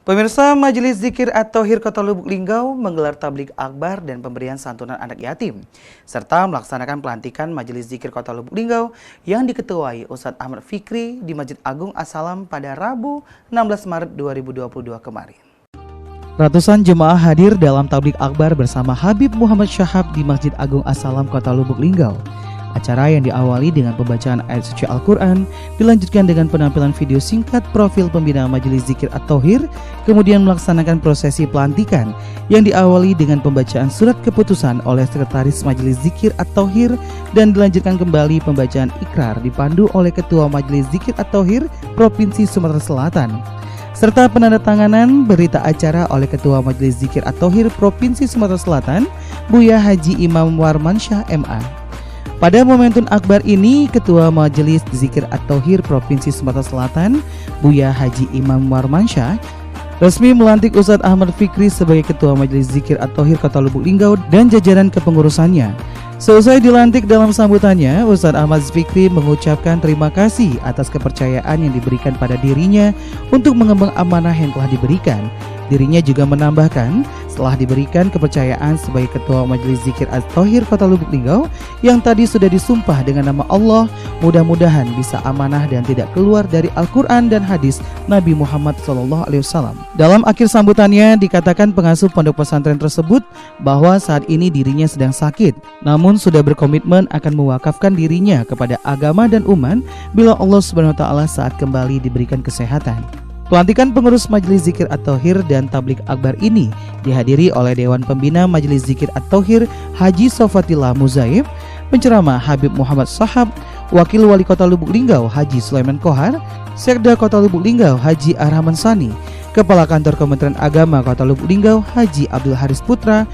Pemirsa, Majelis Zikir At-Tauhir Kota Lubuk Linggau menggelar tablik akbar dan pemberian santunan anak yatim, serta melaksanakan pelantikan Majelis Zikir Kota Lubuk Linggau yang diketuai Ustadz Ahmad Fikri di Masjid Agung As-Salam pada Rabu 16 Maret 2022 kemarin. Ratusan jemaah hadir dalam tablik akbar bersama Habib Muhammad Syahab di Masjid Agung As-Salam Kota Lubuk Linggau. Acara yang diawali dengan pembacaan ayat suci Al-Quran, dilanjutkan dengan penampilan video singkat profil pembina Majelis Zikir At-Tauhir, kemudian melaksanakan prosesi pelantikan yang diawali dengan pembacaan surat keputusan oleh Sekretaris Majelis Zikir At-Tauhir dan dilanjutkan kembali pembacaan ikrar dipandu oleh Ketua Majelis Zikir At-Tauhir Provinsi Sumatera Selatan, serta penandatanganan berita acara oleh Ketua Majelis Zikir At-Tauhir Provinsi Sumatera Selatan, Buya Haji Imam Warmansyah MA. Pada momentum akbar ini, Ketua Majelis Zikir At-Tauhir Provinsi Sumatera Selatan, Buya Haji Imam Warmansyah, resmi melantik Ustadz Ahmad Fikri sebagai Ketua Majelis Zikir At-Tauhir Kota Lubuk Linggau dan jajaran kepengurusannya. Seusai dilantik, dalam sambutannya, Ustadz Ahmad Fikri mengucapkan terima kasih atas kepercayaan yang diberikan pada dirinya untuk mengemban amanah yang telah diberikan. Dirinya juga menambahkan, setelah diberikan kepercayaan sebagai Ketua Majelis Zikir At-Tauhir Kota Lubuk Linggau yang tadi sudah disumpah dengan nama Allah, mudah-mudahan bisa amanah dan tidak keluar dari Al-Quran dan hadis Nabi Muhammad SAW. Dalam akhir sambutannya dikatakan pengasuh pondok pesantren tersebut bahwa saat ini dirinya sedang sakit, namun sudah berkomitmen akan mewakafkan dirinya kepada agama dan umat bila Allah Subhanahu wa Ta'ala saat kembali diberikan kesehatan. Pelantikan pengurus Majelis Zikir At-Tauhir dan tablik akbar ini dihadiri oleh Dewan Pembina Majelis Zikir At-Tauhir Haji Sofatillah Muzaib, penceramah Habib Muhammad Syahab, Wakil Wali Kota Lubuk Linggau Haji Sulaiman Kohar, Sekda Kota Lubuk Linggau Haji Arhaman Sani, Kepala Kantor Kementerian Agama Kota Lubuk Linggau Haji Abdul Haris Putra,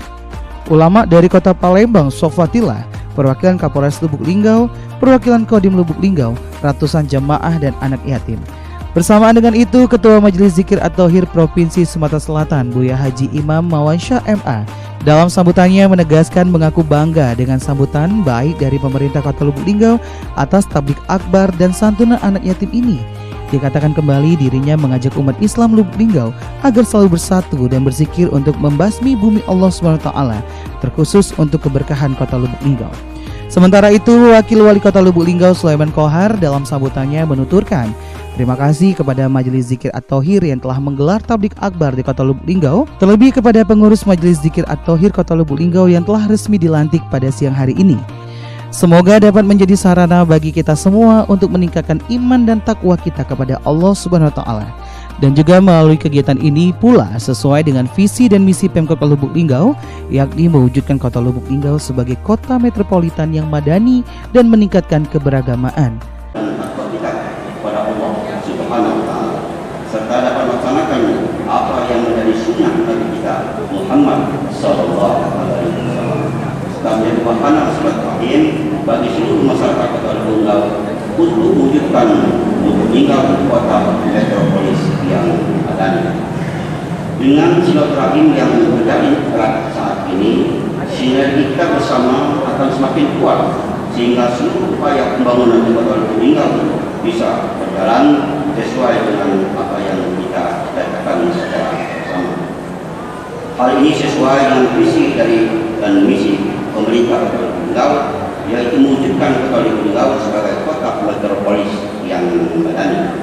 ulama dari Kota Palembang Sofatillah, perwakilan Kapolres Lubuk Linggau, perwakilan Kodim Lubuk Linggau, ratusan jemaah dan anak yatim. Bersamaan dengan itu, Ketua Majelis Zikir At-Tauhir Provinsi Sumatera Selatan, Buya Haji Imam Warmansyah MA, dalam sambutannya menegaskan mengaku bangga dengan sambutan baik dari pemerintah Kota Lubuk Linggau atas tablik akbar dan santunan anak yatim ini. Dikatakan kembali dirinya mengajak umat Islam Lubuk Linggau agar selalu bersatu dan berzikir untuk membasmi bumi Allah SWT, terkhusus untuk keberkahan Kota Lubuk Linggau. Sementara itu, Wakil Wali Kota Lubuk Linggau Sulaiman Kohar dalam sambutannya menuturkan terima kasih kepada Majelis Zikir At-Tauhir yang telah menggelar tablik akbar di Kota Lubuk Linggau, terlebih kepada pengurus Majelis Zikir At-Tauhir Kota Lubuk Linggau yang telah resmi dilantik pada siang hari ini. Semoga dapat menjadi sarana bagi kita semua untuk meningkatkan iman dan takwa kita kepada Allah Subhanahu wa Ta'ala. Dan juga melalui kegiatan ini pula sesuai dengan visi dan misi Pemkot Kota Lubuk Linggau, yakni mewujudkan Kota Lubuk Linggau sebagai kota metropolitan yang madani dan meningkatkan keberagamaan. Kepada Allah Subhanahu wa Ta'ala, serta dapat melaksanakan apa yang menjadi sunnah Nabi kita Muhammad Sallallahu Alaihi Wasallam, serta menjadi wahana silaturahim bagi seluruh masyarakat Kota Lubuk Linggau untuk mewujudkan Lubuk Linggau kota metropolis yang adanya. Dengan silaturahim yang terjadi erat saat ini, sinergi kita bersama akan semakin kuat sehingga seluruh upaya pembangunan di Kota Lubuk Linggau bisa berjalan sesuai dengan apa yang kita katakan secara bersama. Hal ini sesuai dengan visi dan misi pemerintah Kota Lubuk Linggau, yaitu mewujudkan Kota Lubuk Linggau sebagai kota metropolis yang madani.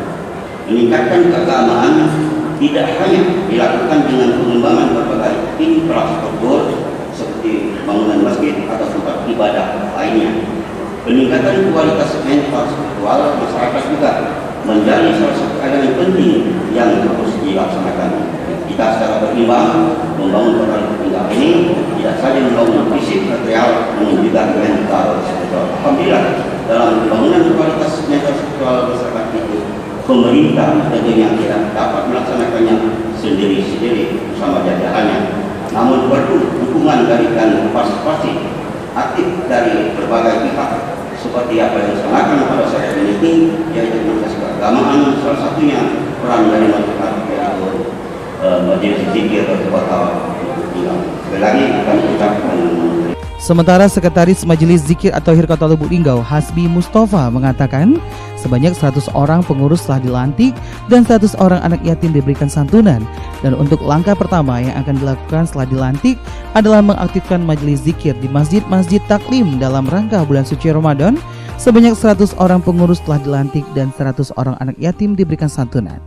Meningkatkan keagamaan tidak hanya dilakukan dengan pengembangan berbagai infrastruktur seperti bangunan masjid atau tempat ibadah lainnya. Peningkatan kualitas infrastruktural masyarakat juga menjadi salah satu elemen penting yang harus dilaksanakan. Kita secara berimbang membangun Kota Lubuk Linggau ini tidak saja membangun fisik material, namun juga mental spiritual. Alhamdulillah, dalam pembangunan kualitas mental spiritual masyarakat itu, pemerintah tentunya tidak dapat melaksanakannya sendiri-sendiri bersama jajarannya. Namun perlu dukungan dari dan partisipasi aktif dari berbagai pihak seperti apa yang dilaksanakan pada saat ini, yaitu Majelis Keagamaan, salah satunya peran dari masyarakat yaitu Majelis Zikir Kota Lubuk Linggau. Sekali lagi kami ucapkan Sementara Sekretaris Majelis Zikir At-Tauhir Kota Lubuk Linggau, Hasbi Mustafa, mengatakan sebanyak 100 orang pengurus telah dilantik dan 100 orang anak yatim diberikan santunan. Dan untuk langkah pertama yang akan dilakukan setelah dilantik adalah mengaktifkan majelis zikir di masjid-masjid taklim dalam rangka bulan suci Ramadan. Sebanyak 100 orang pengurus telah dilantik dan 100 orang anak yatim diberikan santunan.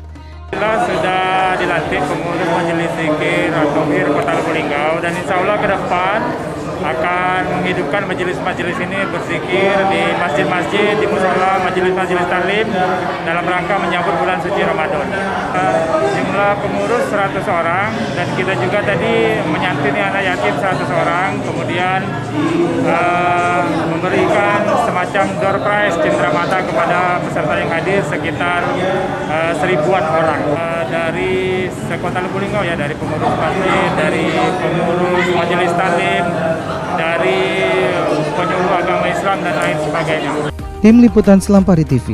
Sudah dilantik pengurus Majelis Zikir At-Tauhir Kota Lubuk Linggau, dan insya Allah ke depan akan menghidupkan majelis-majelis ini berzikir di masjid-masjid, di musola, majelis-majelis taklim dalam rangka menyambut bulan suci Ramadan. Jumlah pengurus 100 orang, dan kita juga tadi menyantuni anak yatim 100 orang, kemudian memberikan semacam door prize cenderamata kepada peserta yang hadir sekitar 1000-an orang dari sekota Lubuk Linggau, ya, dari pengurus masjid, dari pengurus majelis taklim, dari penyuluh agama Islam dan lain sebagainya. Tim Liputan Selampari TV.